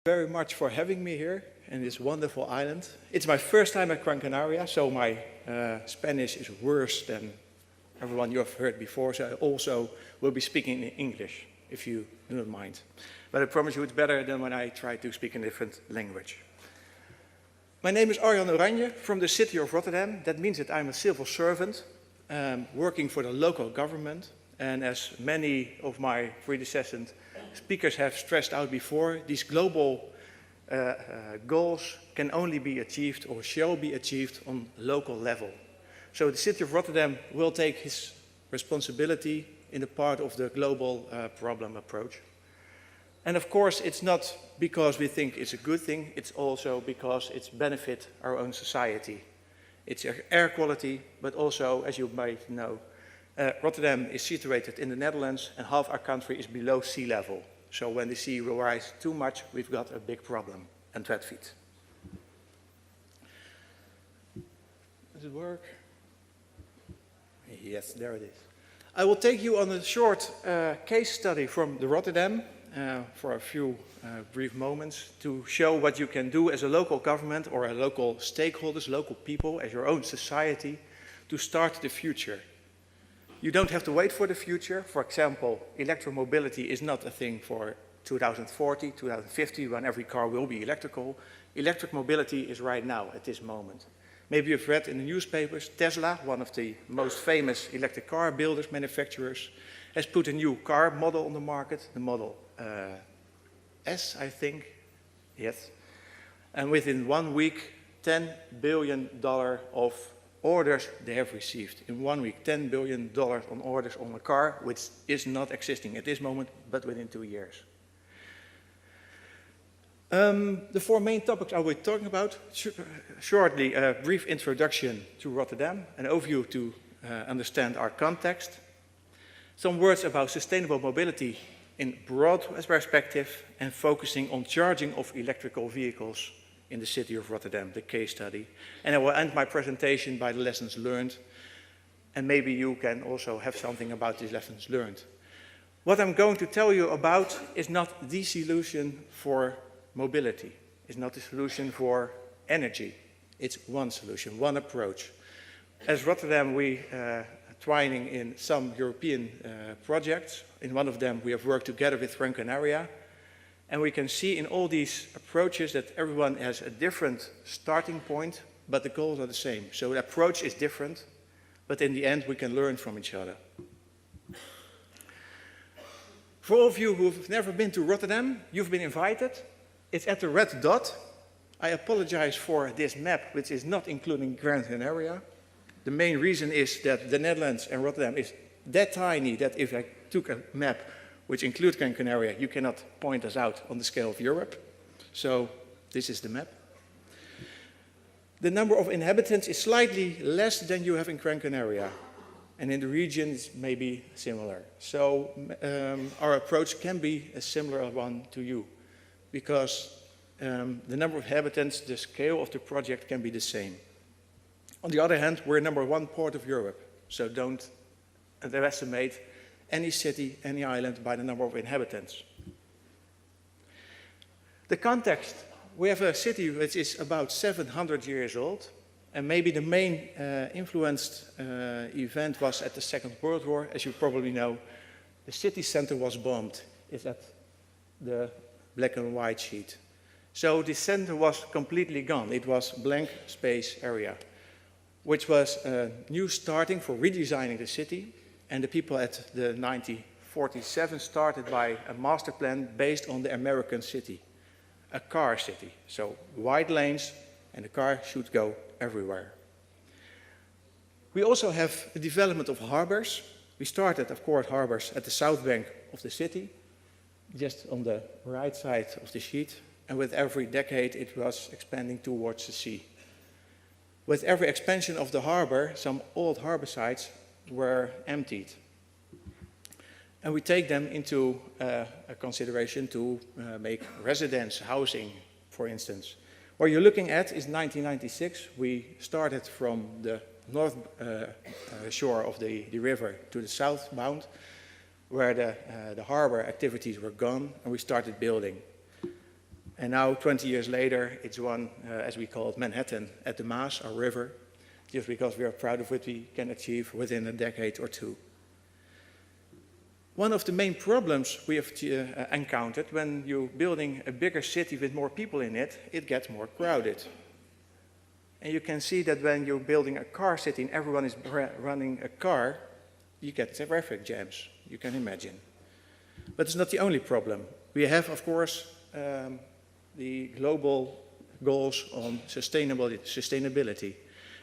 Very much for having me here in this wonderful island. It's my first time at Gran Canaria, so my Spanish is worse than everyone you have heard before, so I also will be speaking in English, if you do not mind. But I promise you it's better than when I try to speak in a different language. My name is Arjan Oranje from the city of Rotterdam. That means that I'm a civil servant working for the local government. And as many of my predecessors speakers have stressed out before, these global goals can only be achieved or shall be achieved on local level. So the city of Rotterdam will take his responsibility in the part of the global problem approach. And of course, it's not because we think it's a good thing, it's also because it's benefit our own society. It's air quality, but also, as you might know, Rotterdam is situated in the Netherlands and half our country is below sea level. So when the sea will rise too much, we've got a big problem and wet feet. Does it work? Yes, there it is. I will take you on a short case study from the Rotterdam for a few brief moments to show what you can do as a local government or a local stakeholders, local people, as your own society to start the future. You don't have to wait for the future. For example, electromobility is not a thing for 2040, 2050, when every car will be electrical. Electric mobility is right now, at this moment. Maybe you've read in the newspapers, Tesla, one of the most famous electric car builders, manufacturers, has put a new car model on the market, the Model S, I think. Yes. And within 1 week, $10 billion of orders they have received. In 1 week, $10 billion on orders on a car, which is not existing at this moment, but within 2 years. The four main topics I will be talking about. Shortly, a brief introduction to Rotterdam, an overview to understand our context. Some words about sustainable mobility in broad perspective and focusing on charging of electrical vehicles in the city of Rotterdam, the case study. And I will end my presentation by the lessons learned. And maybe you can also have something about these lessons learned. What I'm going to tell you about is not the solution for mobility. It's not the solution for energy. It's one solution, one approach. As Rotterdam, we are twining in some European projects. In one of them, we have worked together with Gran Canaria. And we can see in all these approaches that everyone has a different starting point, but the goals are the same. So the approach is different, but in the end we can learn from each other. For all of you who have never been to Rotterdam, you've been invited. It's at the red dot. I apologize for this map, which is not including Gran Canaria. The main reason is that the Netherlands and Rotterdam is that tiny that if I took a map which includes Gran Canaria, you cannot point us out on the scale of Europe. So this is the map. The number of inhabitants is slightly less than you have in Gran Canaria. And in the region, it's maybe similar. So our approach can be a similar one to you. Because the number of inhabitants, the scale of the project can be the same. On the other hand, we're number 1 port of Europe. So don't underestimate any city, any island by the number of inhabitants. The context, we have a city which is about 700 years old, and maybe the main influenced event was at the Second World War. As you probably know, the city center was bombed. It's at the black and white sheet. So the center was completely gone. It was blank space area, which was a new starting for redesigning the city. And the people at the 1947 started by a master plan based on the American city, a car city. So wide lanes and the car should go everywhere. We also have the development of harbors. We started, of course, harbors at the south bank of the city, just on the right side of the sheet. And with every decade, it was expanding towards the sea. With every expansion of the harbor, some old harbor sites were emptied. And we take them into a consideration to make residence, housing, for instance. What you're looking at is 1996. We started from the north shore of the river to the southbound, where the harbor activities were gone, and we started building. And now, 20 years later, it's one, as we call it, Manhattan at the Maas, our river, just because we are proud of what we can achieve within a decade or two. One of the main problems we have encountered when you're building a bigger city with more people in it, it gets more crowded. And you can see that when you're building a car city and everyone is running a car, you get traffic jams, you can imagine. But it's not the only problem. We have, of course, the global goals on sustainability.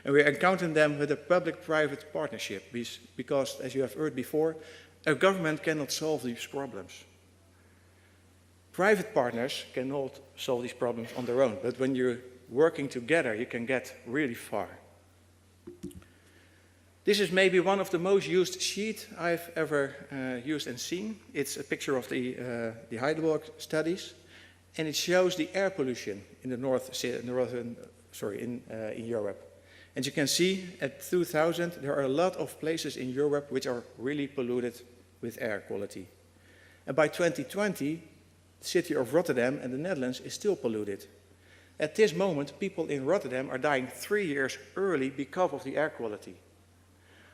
And we're encountering them with a public-private partnership because, as you have heard before, a government cannot solve these problems. Private partners cannot solve these problems on their own, but when you're working together, you can get really far. This is maybe one of the most used sheets I've ever used and seen. It's a picture of the Heidelberg studies, and it shows the air pollution in the in Europe. And you can see at 2000 there are a lot of places in Europe which are really polluted with air quality. And by 2020, the city of Rotterdam and the Netherlands is still polluted. At this moment, people in Rotterdam are dying 3 years early because of the air quality.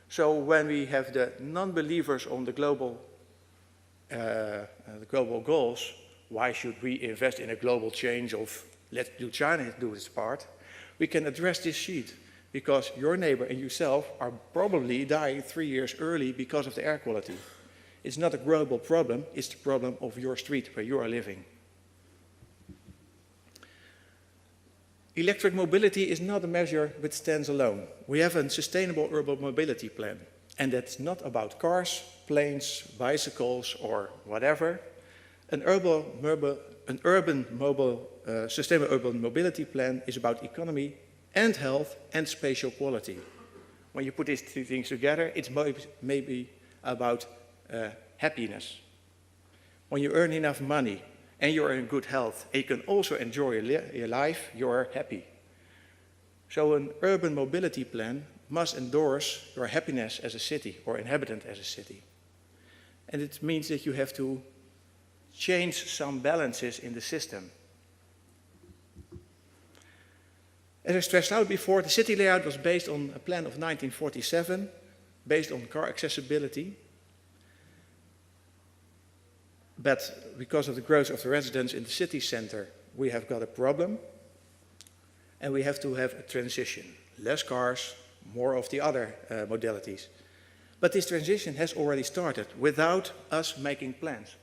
So when we have the non-believers on the global goals, why should we invest in a global change of let's do China do its part? We can address this sheet because your neighbor and yourself are probably dying 3 years early because of the air quality. It's not a global problem, it's the problem of your street where you are living. Electric mobility is not a measure which stands alone. We have a sustainable urban mobility plan, and that's not about cars, planes, bicycles, or whatever. An sustainable urban mobility plan is about economy and health and spatial quality. When you put these two things together, it's maybe about happiness. When you earn enough money and you're in good health and you can also enjoy your life, you're happy. So an urban mobility plan must endorse your happiness as a city or inhabitant as a city. And it means that you have to change some balances in the system. As I stressed out before, the city layout was based on a plan of 1947, based on car accessibility. But because of the growth of the residents in the city center, we have got a problem. And we have to have a transition. Less cars, more of the other modalities. But this transition has already started without us making plans.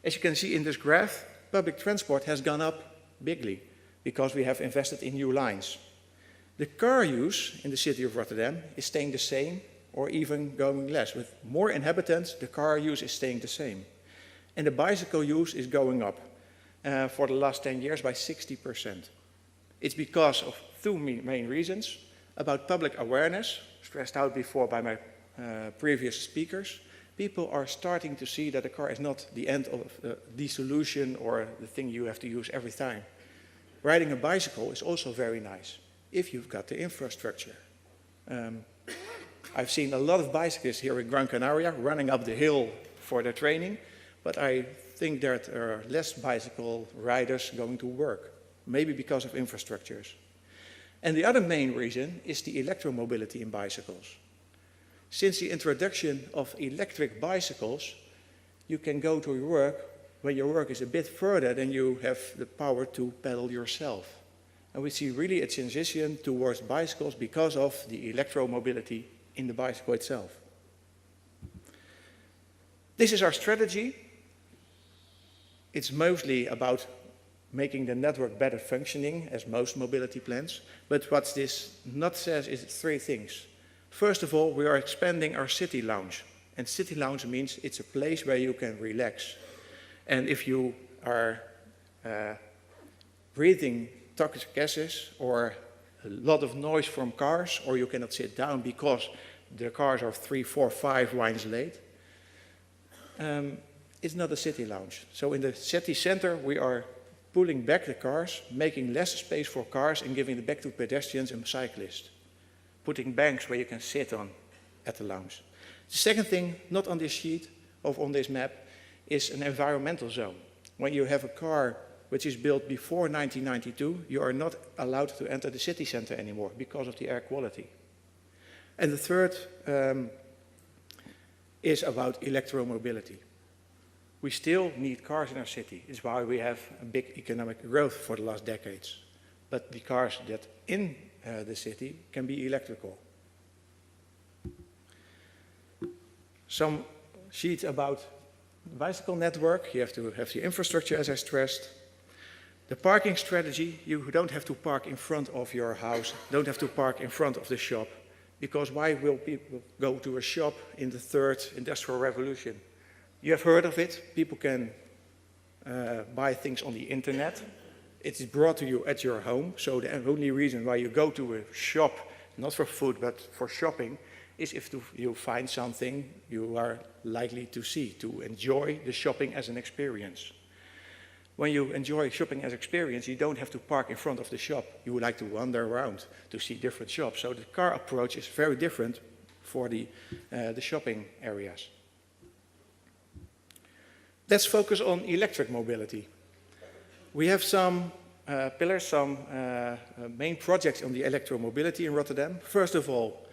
As you can see in this graph, public transport has gone up bigly because we have invested in new lines. The car use in the city of Rotterdam is staying the same or even going less. With more inhabitants, the car use is staying the same. And the bicycle use is going up for the last 10 years by 60%. It's because of two main reasons. About public awareness, stressed out before by my previous speakers. People are starting to see that a car is not the end of the solution or the thing you have to use every time. Riding a bicycle is also very nice if you've got the infrastructure. I've seen a lot of bicyclists here in Gran Canaria running up the hill for their training, but I think that there are less bicycle riders going to work, maybe because of infrastructures. And the other main reason is the electromobility in bicycles. Since the introduction of electric bicycles, you can go to your work when your work is a bit further than you have the power to pedal yourself. And we see really a transition towards bicycles because of the electromobility in the bicycle itself. This is our strategy. It's mostly about making the network better functioning, as most mobility plans. But what this not says is three things. First of all, we are expanding our city lounge. And city lounge means it's a place where you can relax. And if you are breathing toxic gases or a lot of noise from cars, or you cannot sit down because the cars are 3, 4, 5 lines late, it's not a city lounge. So in the city center, we are pulling back the cars, making less space for cars and giving it back to pedestrians and cyclists. Putting banks where you can sit on at the lounge. The second thing, not on this sheet or on this map, is an environmental zone. When you have a car which is built before 1992, you are not allowed to enter the city center anymore because of the air quality. And the third is about electromobility. We still need cars in our city. It's why we have a big economic growth for the last decades. But the cars that in the city can be electrical. Some sheets about the bicycle network. You have to have the infrastructure, as I stressed. The parking strategy, you don't have to park in front of your house, don't have to park in front of the shop. Because why will people go to a shop in the third industrial revolution? You have heard of it. People can buy things on the internet. It is brought to you at your home. So the only reason why you go to a shop, not for food, but for shopping, is if you find something you are likely to see, to enjoy the shopping as an experience. When you enjoy shopping as an experience, you don't have to park in front of the shop. You would like to wander around to see different shops. So the car approach is very different for the shopping areas. Let's focus on electric mobility. We have some pillars, some main projects on the electromobility in Rotterdam. First of all,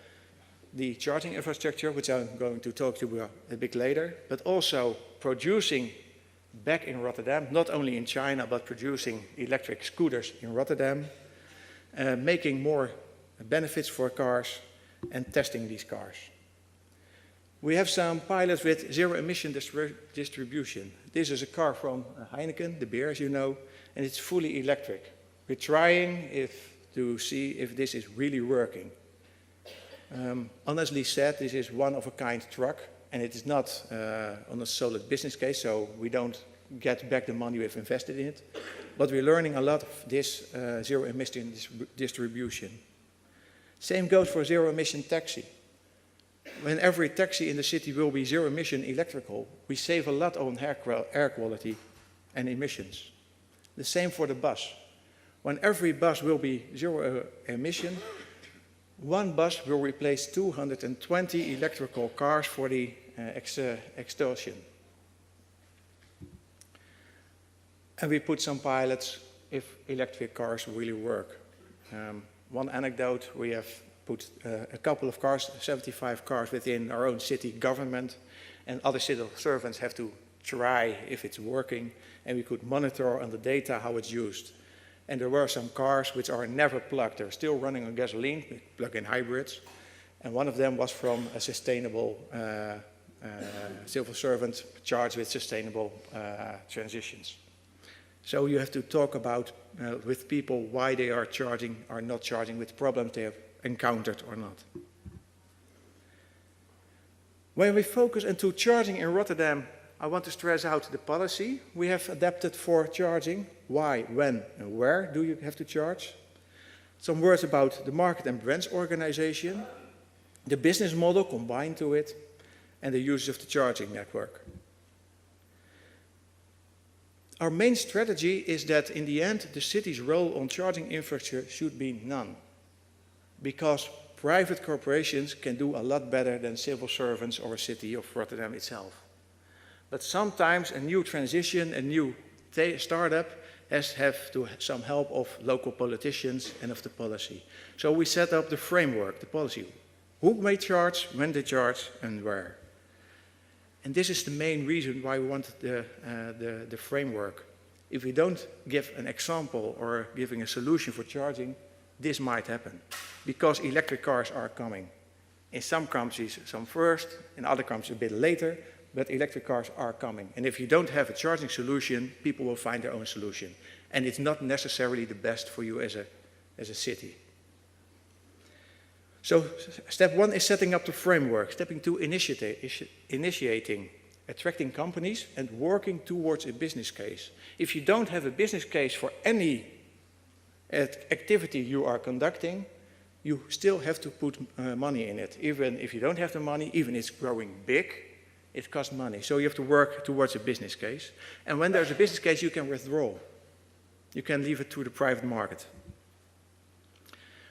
the charging infrastructure, which I'm going to talk to you about a bit later, but also producing back in Rotterdam, not only in China, but producing electric scooters in Rotterdam, making more benefits for cars and testing these cars. We have some pilots with zero-emission distribution. This is a car from Heineken, the beer, as you know, and it's fully electric. We're trying to see if this is really working. Honestly said, this is one-of-a-kind truck, and it is not on a solid business case, so we don't get back the money we've invested in it. But we're learning a lot of this zero-emission distribution. Same goes for zero-emission taxi. When every taxi in the city will be zero-emission electrical, we save a lot on air quality and emissions. The same for the bus. When every bus will be zero-emission, one bus will replace 220 electrical cars for the extortion. And we put some pilots if electric cars really work. One anecdote, we have put a couple of cars, 75 cars within our own city government, and other civil servants have to try if it's working, and we could monitor on the data how it's used. And there were some cars which are never plugged. They're still running on gasoline, plug-in hybrids, and one of them was from a sustainable civil servant charged with sustainable transitions. So you have to talk about with people why they are charging or not charging, with problems they have encountered or not. When we focus into charging in Rotterdam, I want to stress out the policy we have adapted for charging. Why, when, and where do you have to charge? Some words about the market and brands organization, the business model combined to it, and the use of the charging network. Our main strategy is that in the end, the city's role on charging infrastructure should be none, because private corporations can do a lot better than civil servants or a city of Rotterdam itself. But sometimes a new transition, a new startup has to have some help of local politicians and of the policy. So we set up the framework, the policy. Who may charge, when they charge, and where. And this is the main reason why we want the framework. If we don't give an example or giving a solution for charging, this might happen. Because electric cars are coming. In some countries, some first, in other countries a bit later, but electric cars are coming. And if you don't have a charging solution, people will find their own solution. And it's not necessarily the best for you as a city. So step one is setting up the framework. Step two, initiating, attracting companies and working towards a business case. If you don't have a business case for any activity you are conducting, you still have to put money in it. Even if you don't have the money, even if it's growing big, it costs money. So you have to work towards a business case. And when there's a business case, you can withdraw. You can leave it to the private market.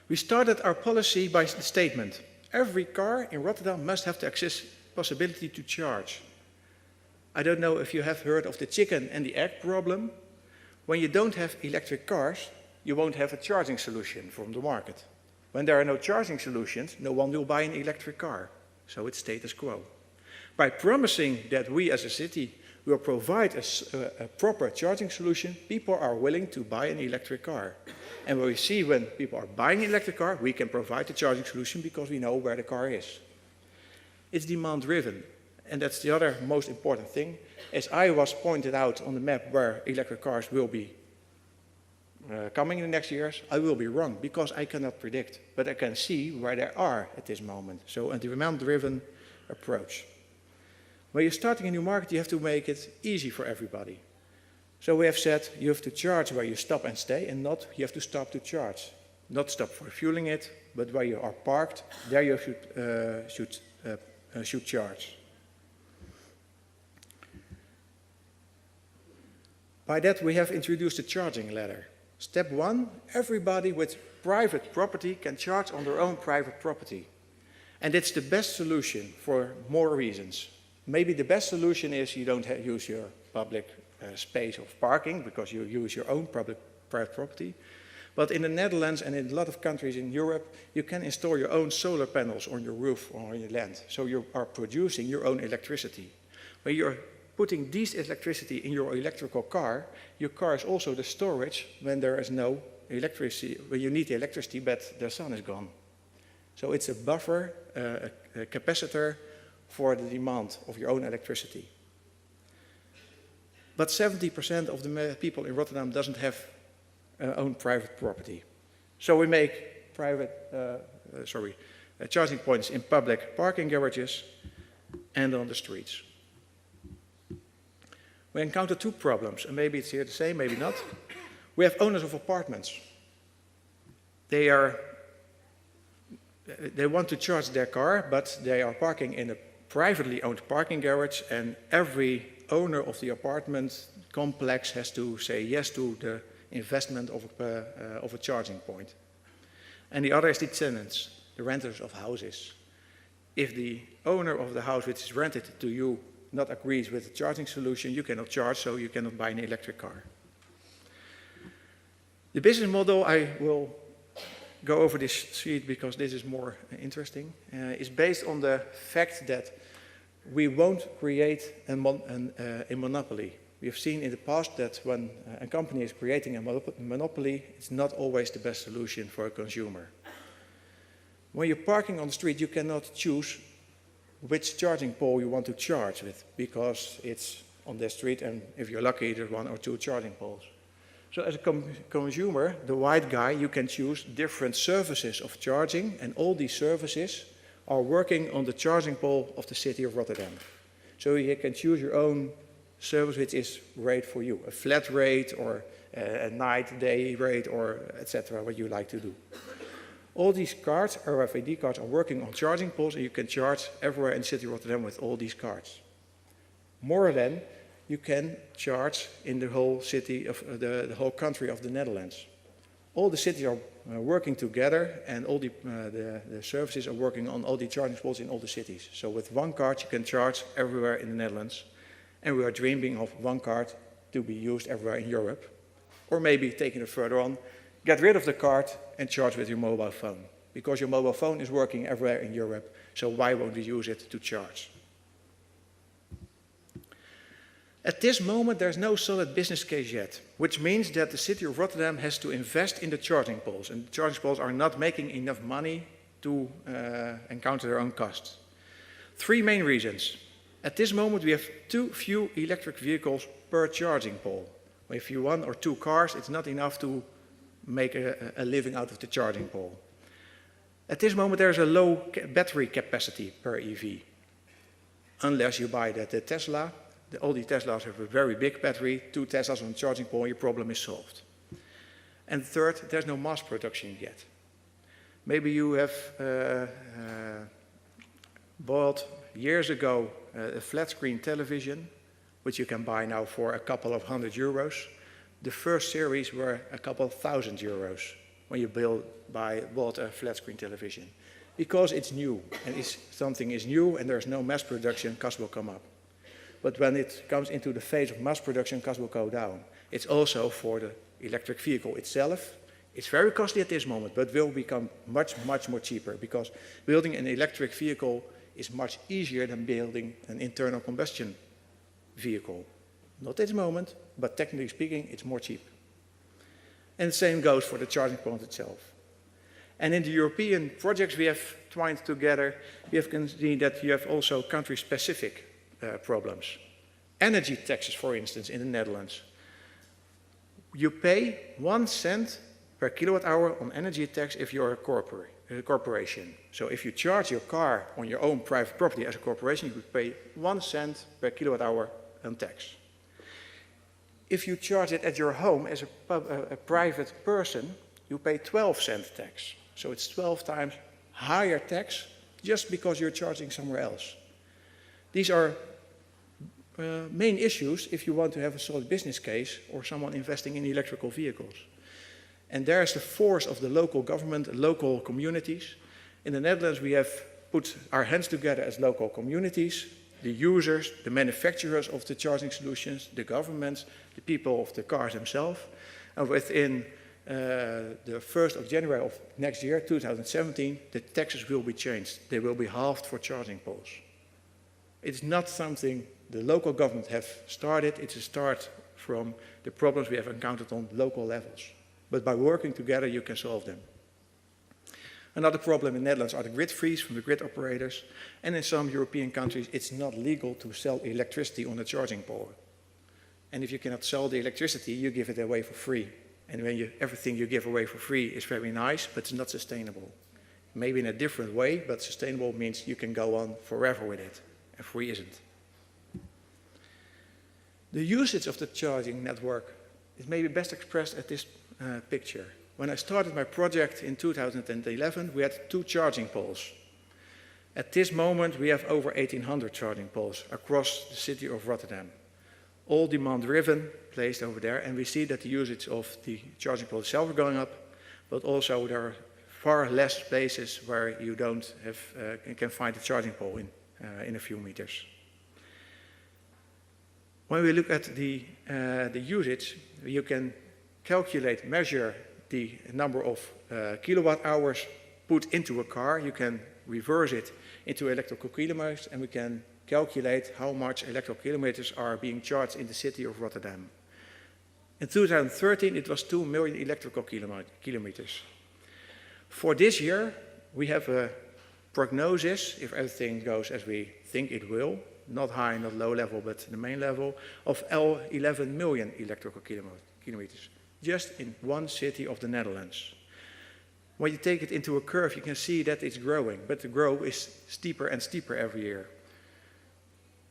We started our policy by the statement, every car in Rotterdam must have the access possibility to charge. I don't know if you have heard of the chicken and the egg problem. When you don't have electric cars, you won't have a charging solution from the market. When there are no charging solutions, no one will buy an electric car. So it's status quo. By promising that we as a city will provide a proper charging solution, people are willing to buy an electric car. And what we see when people are buying an electric car, we can provide the charging solution because we know where the car is. It's demand driven. And that's the other most important thing. As I was pointed out on the map where electric cars will be coming in the next years, I will be wrong because I cannot predict. But I can see where they are at this moment. So a demand-driven approach. When you're starting a new market, you have to make it easy for everybody. So we have said you have to charge where you stop and stay, and not you have to stop to charge. Not stop for fueling it, but where you are parked, there you should charge. By that, we have introduced a charging ladder. Step 1, everybody with private property can charge on their own private property. And it's the best solution for more reasons. Maybe the best solution is you don't use your public space of parking because you use your own private property. But in the Netherlands and in a lot of countries in Europe, you can install your own solar panels on your roof or on your land. So you are producing your own electricity. When you're putting this electricity in your electrical car, your car is also the storage when there is no electricity, when you need the electricity but the sun is gone. So it's a buffer, a capacitor for the demand of your own electricity. But 70% of the people in Rotterdam doesn't have own private property. So we make charging points in public parking garages and on the streets. We encounter 2 problems, and maybe it's here the same, maybe not. We have owners of apartments. They want to charge their car, but they are parking in a privately owned parking garage, and every owner of the apartment complex has to say yes to the investment of a charging point. And the other is the tenants, the renters of houses. If the owner of the house which is rented to you not agrees with the charging solution, you cannot charge, so you cannot buy an electric car. The business model, I will go over this sheet because this is more interesting, is based on the fact that we won't create a monopoly. We have seen in the past that when a company is creating a monopoly, it's not always the best solution for a consumer. When you're parking on the street, you cannot choose which charging pole you want to charge with, because it's on the street, and if you're lucky, there's 1 or 2 charging poles. So as a consumer, the white guy, you can choose different services of charging, and all these services are working on the charging pole of the city of Rotterdam. So you can choose your own service which is rate for you, a flat rate or a night, day rate, or etc., what you like to do. All these cards, RFID cards, are working on charging poles, and you can charge everywhere in the city of Rotterdam with all these cards. More than you can charge in the whole city of the whole country of the Netherlands. All the cities are working together, and all the services are working on all the charging poles in all the cities. So with one card, you can charge everywhere in the Netherlands, and we are dreaming of one card to be used everywhere in Europe, or maybe taking it further on. Get rid of the card and charge with your mobile phone, because your mobile phone is working everywhere in Europe, so why won't we use it to charge? At this moment, there's no solid business case yet, which means that the city of Rotterdam has to invest in the charging poles, and the charging poles are not making enough money to encounter their own costs. 3 main reasons. At this moment, we have too few electric vehicles per charging pole. If you have 1 or 2 cars, it's not enough to make a living out of the charging pole. At this moment, there's a low battery capacity per EV. Unless you buy the Tesla, all the Teslas have a very big battery, 2 Teslas on the charging pole, your problem is solved. And third, there's no mass production yet. Maybe you have bought years ago a flat screen television, which you can buy now for a couple of €100. The first series were a couple of €1,000 when you bought a flat screen television. Because it's new, and something is new and there's no mass production, cost will come up. but when it comes into the phase of mass production, costs will go down. It's also for the electric vehicle itself. It's very costly at this moment, but will become much, much more cheaper, because building an electric vehicle is much easier than building an internal combustion vehicle. Not at this moment, but technically speaking, it's more cheap. And the same goes for the charging point itself. And in the European projects we have twined together, we have seen that you have also country-specific problems. Energy taxes, for instance, in the Netherlands. You pay 1 cent per kilowatt hour on energy tax if you're a corporation. So if you charge your car on your own private property as a corporation, you would pay 1 cent per kilowatt hour on tax. If you charge it at your home as a private person, you pay 12 cent tax. So it's 12 times higher tax just because you're charging somewhere else. These are main issues if you want to have a solid business case or someone investing in electrical vehicles. And there's the force of the local government, local communities. In the Netherlands, we have put our hands together as local communities, the users, the manufacturers of the charging solutions, the governments, the people of the cars themselves. And within the 1st of January of next year, 2017, the taxes will be changed. They will be halved for charging poles. It's not something the local government have started. It's a start from the problems we have encountered on local levels. But by working together, you can solve them. Another problem in the Netherlands are the grid fees from the grid operators. And in some European countries, it's not legal to sell electricity on a charging pole. And if you cannot sell the electricity, you give it away for free. And when everything you give away for free is very nice, but it's not sustainable. Maybe in a different way, but sustainable means you can go on forever with it, and free isn't. The usage of the charging network is maybe best expressed at this picture. When I started my project in 2011, we had 2 charging poles. At this moment, we have over 1,800 charging poles across the city of Rotterdam. All demand-driven, placed over there, and we see that the usage of the charging pole itself is going up, but also there are far less places where you don't have, can find a charging pole in a few meters. When we look at the usage, you can calculate, measure the number of kilowatt hours put into a car. You can reverse it into electrical kilometers, and we can calculate how much electrical kilometers are being charged in the city of Rotterdam. In 2013, it was 2 million electrical kilometers. For this year, we have a prognosis, if everything goes as we think it will, not high, not low level, but the main level, of 11 million electrical kilometers, just in one city of the Netherlands. When you take it into a curve, you can see that it's growing, but the growth is steeper and steeper every year.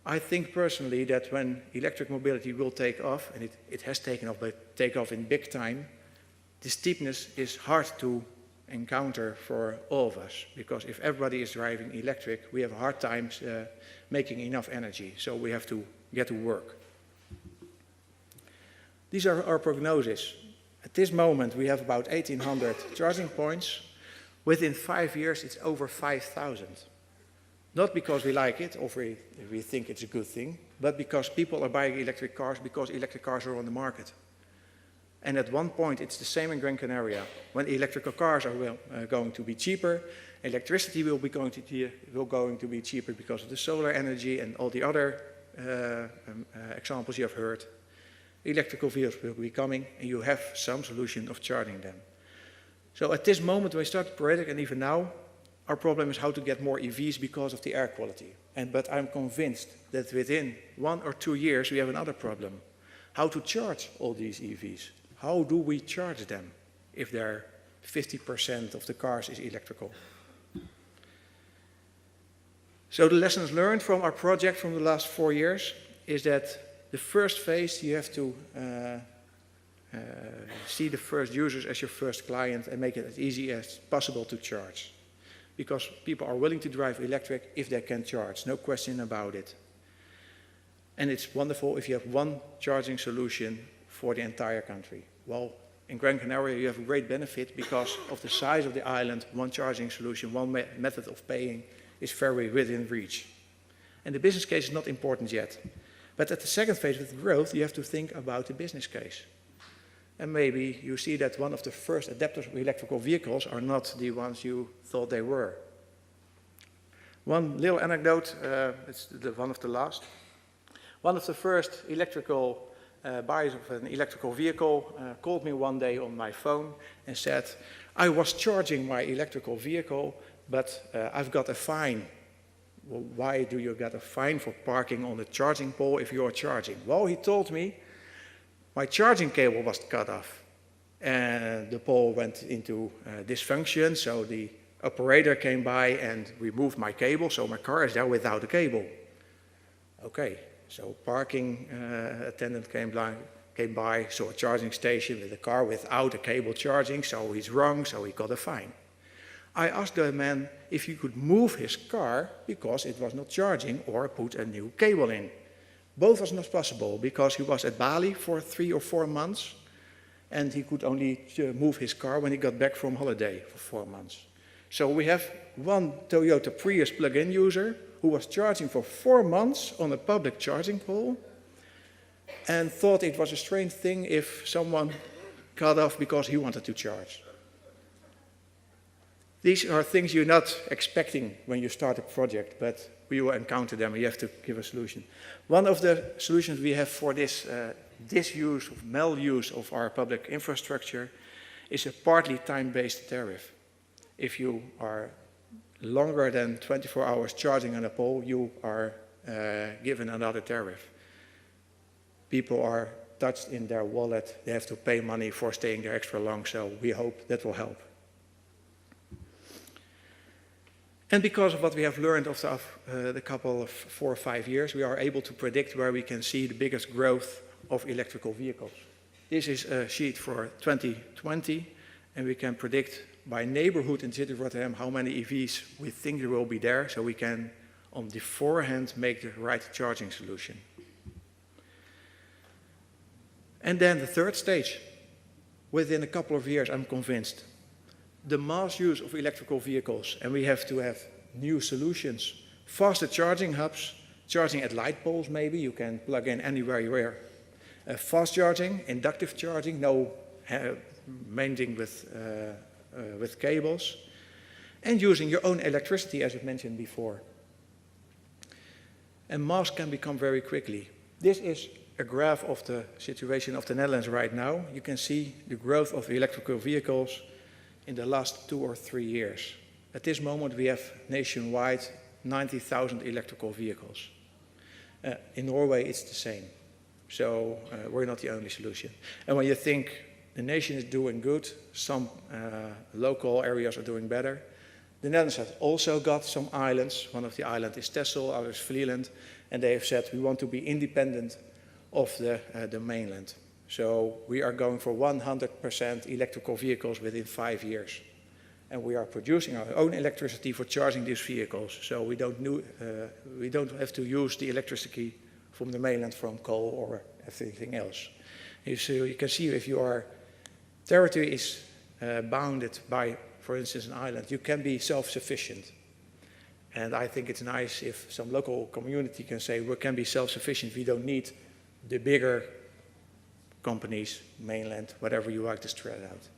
I think personally that when electric mobility will take off, and it has taken off, but take off in big time, the steepness is hard to encounter for all of us, because if everybody is driving electric, we have hard times making enough energy, so we have to get to work. These are our prognoses. At this moment, we have about 1,800 charging points. Within 5 years, it's over 5,000. Not because we like it or we think it's a good thing, but because people are buying electric cars because electric cars are on the market. And at one point, it's the same in Gran Canaria. When electrical cars are going to be cheaper, electricity will going to be cheaper because of the solar energy and all the other examples you have heard. Electrical vehicles will be coming, and you have some solution of charging them. So at this moment, when we start the project, and even now, our problem is how to get more EVs because of the air quality. But I'm convinced that within 1 or 2 years, we have another problem. How to charge all these EVs? How do we charge them if they're 50% of the cars is electrical? So the lessons learned from our project from the last 4 years is that the first phase, you have to see the first users as your first client and make it as easy as possible to charge. Because people are willing to drive electric if they can charge, no question about it. And it's wonderful if you have one charging solution for the entire country. Well, in Gran Canaria you have a great benefit because of the size of the island. One charging solution, one method of paying is very within reach. And the business case is not important yet. But at the second phase with growth, you have to think about the business case. And maybe you see that one of the first adapters of electrical vehicles are not the ones you thought they were. One little anecdote, it's one of the last. One of the first electrical buyers of an electrical vehicle called me one day on my phone and said, I was charging my electrical vehicle, but I've got a fine. Well, why do you get a fine for parking on the charging pole if you're charging? Well, he told me, my charging cable was cut off and the pole went into dysfunction, so the operator came by and removed my cable, so my car is there without a cable. Okay, so parking attendant came by, saw a charging station with a car without a cable charging, so he's wrong, so he got a fine. I asked the man if he could move his car because it was not charging or put a new cable in. Both was not possible because he was at Bali for 3 or 4 months and he could only move his car when he got back from holiday for 4 months. So we have one Toyota Prius plug-in user who was charging for 4 months on a public charging pole and thought it was a strange thing if someone cut off because he wanted to charge. These are things you're not expecting when you start a project, but we will encounter them and you have to give a solution. One of the solutions we have for this disuse, maluse of our public infrastructure is a partly time-based tariff. If you are longer than 24 hours charging on a pole, you are given another tariff. People are touched in their wallet, they have to pay money for staying there extra long, so we hope that will help. And because of what we have learned of the couple of 4 or 5 years, we are able to predict where we can see the biggest growth of electrical vehicles. This is a sheet for 2020, and we can predict by neighborhood in the city of Rotterdam how many EVs we think there will be there, so we can, on the forehand, make the right charging solution. And then the third stage, within a couple of years, I'm convinced, the mass use of electrical vehicles, and we have to have new solutions. Faster charging hubs, charging at light poles maybe, you can plug in anywhere you are. Fast charging, inductive charging, no mending with cables. And using your own electricity, as I mentioned before. And mass can become very quickly. This is a graph of the situation of the Netherlands right now. You can see the growth of electrical vehicles in the last 2 or 3 years. At this moment, we have nationwide 90,000 electrical vehicles. In Norway, it's the same. So we're not the only solution. And when you think the nation is doing good, some local areas are doing better. The Netherlands has also got some islands. One of the islands is Texel, others Vlieland, and they have said we want to be independent of the mainland. So we are going for 100% electrical vehicles within 5 years. And we are producing our own electricity for charging these vehicles. So we don't have to use the electricity from the mainland, from coal or everything else. So you can see if your territory is bounded by, for instance, an island, you can be self-sufficient. And I think it's nice if some local community can say we can be self-sufficient, we don't need the bigger companies, mainland, whatever you like to spread out.